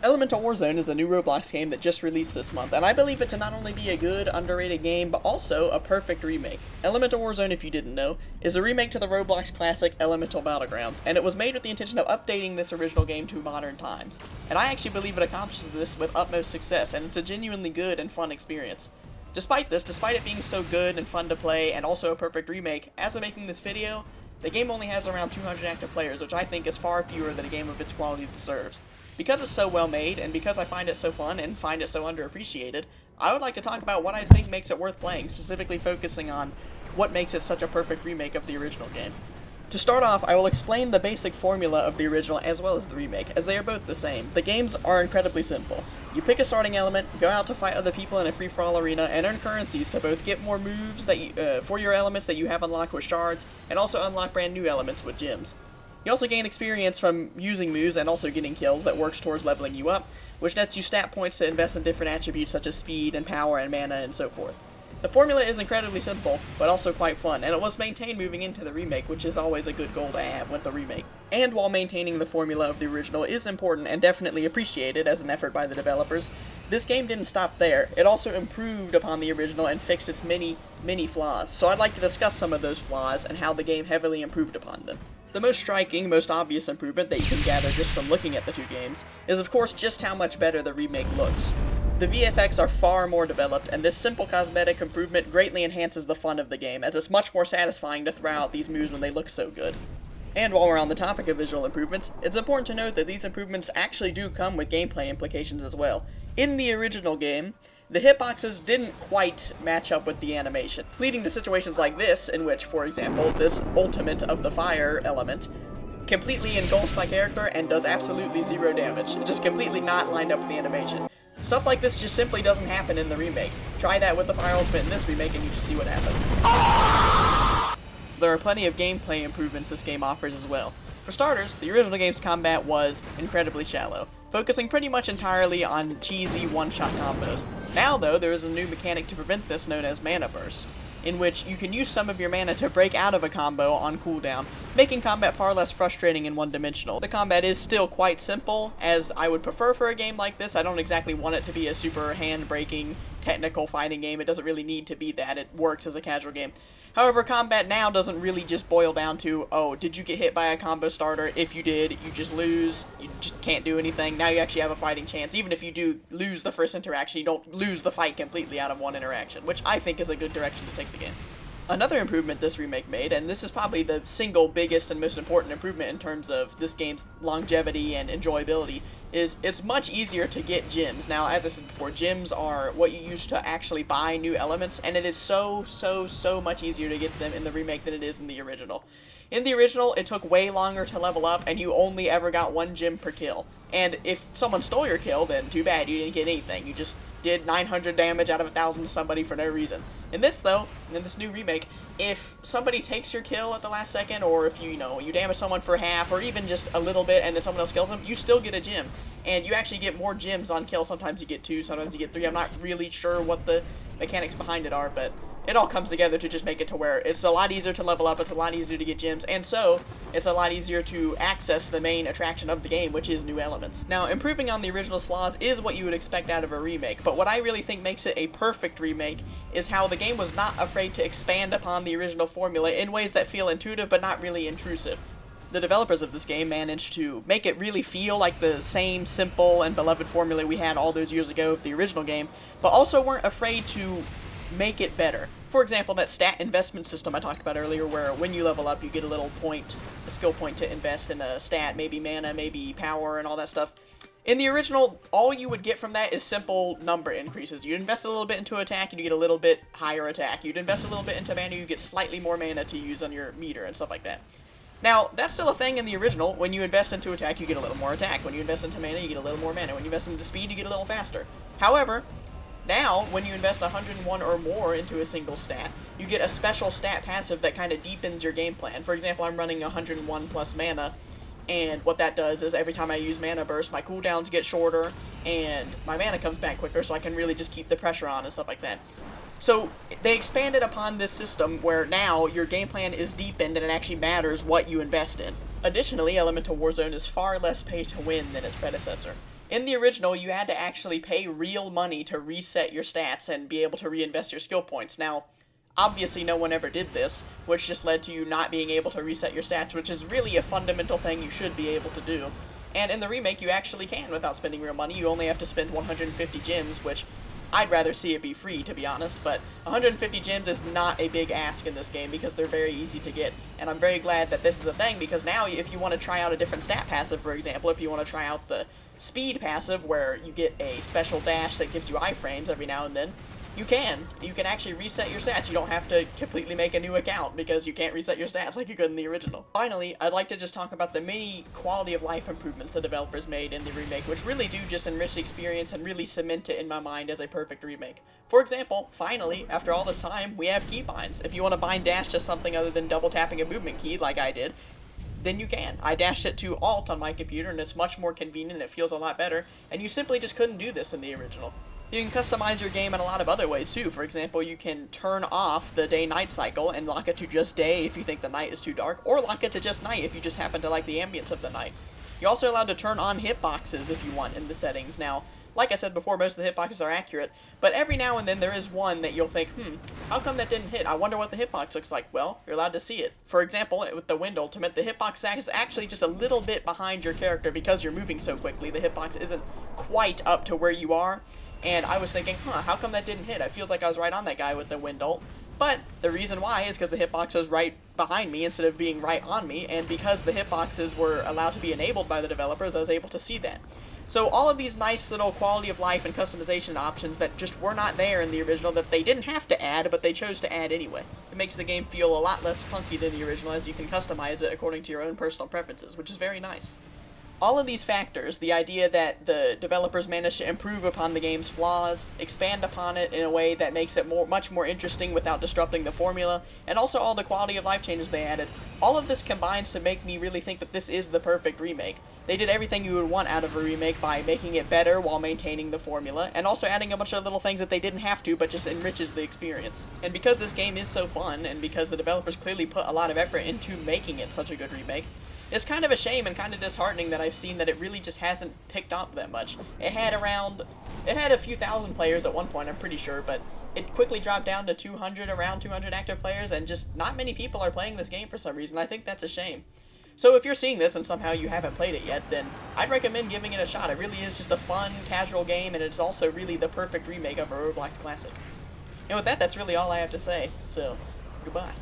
Elemental Warzone is a new Roblox game that just released this month, and I believe it to not only be a good, underrated game, but also a perfect remake. Elemental Warzone, if you didn't know, is a remake to the Roblox classic Elemental Battlegrounds, and it was made with the intention of updating this original game to modern times. And I actually believe it accomplishes this with utmost success, and it's a genuinely good and fun experience. Despite it being so good and fun to play, and also a perfect remake, as of making this video, the game only has around 200 active players, which I think is far fewer than a game of its quality deserves. Because it's so well made, and because I find it so fun and find it so underappreciated, I would like to talk about what I think makes it worth playing, specifically focusing on what makes it such a perfect remake of the original game. To start off, I will explain the basic formula of the original as well as the remake, as they are both the same. The games are incredibly simple. You pick a starting element, go out to fight other people in a free-for-all arena, and earn currencies to both get more moves for your elements that you have unlocked with shards, and also unlock brand new elements with gems. You also gain experience from using moves and also getting kills that works towards leveling you up, which nets you stat points to invest in different attributes such as speed and power and mana and so forth. The formula is incredibly simple, but also quite fun, and it was maintained moving into the remake, which is always a good goal to have with the remake. And while maintaining the formula of the original is important and definitely appreciated as an effort by the developers, this game didn't stop there. It also improved upon the original and fixed its many flaws, so I'd like to discuss some of those flaws and how the game heavily improved upon them. The most striking, most obvious improvement that you can gather just from looking at the two games is of course just how much better the remake looks. The VFX are far more developed, and this simple cosmetic improvement greatly enhances the fun of the game, as it's much more satisfying to throw out these moves when they look so good. And while we're on the topic of visual improvements, it's important to note that these improvements actually do come with gameplay implications as well. In the original game, the hitboxes didn't quite match up with the animation, leading to situations like this, in which, for example, this ultimate of the fire element completely engulfs my character and does absolutely zero damage, just completely not lined up with the animation. Stuff like this just simply doesn't happen in the remake. Try that with the fire ultimate in this remake and you just see what happens. There are plenty of gameplay improvements this game offers as well. For starters, the original game's combat was incredibly shallow, focusing pretty much entirely on cheesy one-shot combos. Now though, there is a new mechanic to prevent this known as mana burst, in which you can use some of your mana to break out of a combo on cooldown, making combat far less frustrating and one-dimensional. The combat is still quite simple, as I would prefer for a game like this. I don't exactly want it to be a super hand-breaking, technical fighting game. It doesn't really need to be that. It works as a casual game. However, combat now doesn't really just boil down to, oh, did you get hit by a combo starter? If you did, you just lose. You just can't do anything. Now you actually have a fighting chance. Even if you do lose the first interaction, you don't lose the fight completely out of one interaction, which I think is a good direction to take the game. Another improvement this remake made, and this is probably the single biggest and most important improvement in terms of this game's longevity and enjoyability, is it's much easier to get gems. Now, as I said before, gems are what you use to actually buy new elements, and it is so much easier to get them in the remake than it is in the original. In the original, it took way longer to level up, and you only ever got one gem per kill. And if someone stole your kill, then too bad, you didn't get anything. You just did 900 damage out of 1,000 to somebody for no reason. In this, though, in this new remake, if somebody takes your kill at the last second, or if you damage someone for half, or even just a little bit, and then someone else kills them, you still get a gem. And you actually get more gems on kill. Sometimes you get 2, sometimes you get 3. I'm not really sure what the mechanics behind it are, but it all comes together to just make it to where it's a lot easier to level up, it's a lot easier to get gems, and so it's a lot easier to access the main attraction of the game, which is new elements. Now, improving on the original's flaws is what you would expect out of a remake, but what I really think makes it a perfect remake is how the game was not afraid to expand upon the original formula in ways that feel intuitive but not really intrusive. The developers of this game managed to make it really feel like the same simple and beloved formula we had all those years ago of the original game, but also weren't afraid to make it better. For example, that stat investment system I talked about earlier, where when you level up you get a little point, a skill point to invest in a stat, maybe mana, maybe power, and all that stuff. In the original, all you would get from that is simple number increases. You'd invest a little bit into attack and you get a little bit higher attack. You'd invest a little bit into mana, you get slightly more mana to use on your meter and stuff like that. Now, that's still a thing in the original. When you invest into attack, you get a little more attack. When you invest into mana, you get a little more mana. When you invest into speed, you get a little faster. However, now, when you invest 101 or more into a single stat, you get a special stat passive that kind of deepens your game plan. For example, I'm running 101 plus mana, and what that does is every time I use mana burst, my cooldowns get shorter, and my mana comes back quicker, so I can really just keep the pressure on and stuff like that. So they expanded upon this system where now your game plan is deepened and it actually matters what you invest in. Additionally, Elemental Warzone is far less pay to win than its predecessor. In the original, you had to actually pay real money to reset your stats and be able to reinvest your skill points. Now, obviously no one ever did this, which just led to you not being able to reset your stats, which is really a fundamental thing you should be able to do. And in the remake, you actually can without spending real money. You only have to spend 150 gems, which I'd rather see it be free, to be honest, but 150 gems is not a big ask in this game because they're very easy to get, and I'm very glad that this is a thing because now if you want to try out a different stat passive, for example, if you want to try out the speed passive where you get a special dash that gives you iframes every now and then, you can. You can actually reset your stats. You don't have to completely make a new account because you can't reset your stats like you could in the original. Finally, I'd like to just talk about the many quality of life improvements the developers made in the remake, which really do just enrich the experience and really cement it in my mind as a perfect remake. For example, finally, after all this time, we have keybinds. If you want to bind dash to something other than double tapping a movement key like I did, then you can. I dashed it to Alt on my computer and it's much more convenient and it feels a lot better, and you simply just couldn't do this in the original. You can customize your game in a lot of other ways too. For example, you can turn off the day-night cycle and lock it to just day if you think the night is too dark, or lock it to just night if you just happen to like the ambience of the night. You're also allowed to turn on hitboxes if you want in the settings. Now, like I said before, most of the hitboxes are accurate, but every now and then there is one that you'll think, how come that didn't hit? I wonder what the hitbox looks like. Well, you're allowed to see it. For example, with the Wind Ultimate, the hitbox is actually just a little bit behind your character because you're moving so quickly. The hitbox isn't quite up to where you are. And I was thinking, how come that didn't hit? It feels like I was right on that guy with the wind ult. But the reason why is because the hitbox was right behind me instead of being right on me, and because the hitboxes were allowed to be enabled by the developers, I was able to see that. So all of these nice little quality of life and customization options that just were not there in the original, that they didn't have to add, but they chose to add anyway. It makes the game feel a lot less clunky than the original, as you can customize it according to your own personal preferences, which is very nice. All of these factors, the idea that the developers managed to improve upon the game's flaws, expand upon it in a way that makes it much more interesting without disrupting the formula, and also all the quality of life changes they added, all of this combines to make me really think that this is the perfect remake. They did everything you would want out of a remake by making it better while maintaining the formula, and also adding a bunch of little things that they didn't have to, but just enriches the experience. And because this game is so fun, and because the developers clearly put a lot of effort into making it such a good remake, it's kind of a shame and kind of disheartening that I've seen that it really just hasn't picked up that much. It had a few thousand players at one point, I'm pretty sure, but it quickly dropped down to around 200 active players, and just not many people are playing this game for some reason. I think that's a shame. So if you're seeing this and somehow you haven't played it yet, then I'd recommend giving it a shot. It really is just a fun, casual game, and it's also really the perfect remake of a Roblox classic. And with that, that's really all I have to say, so goodbye.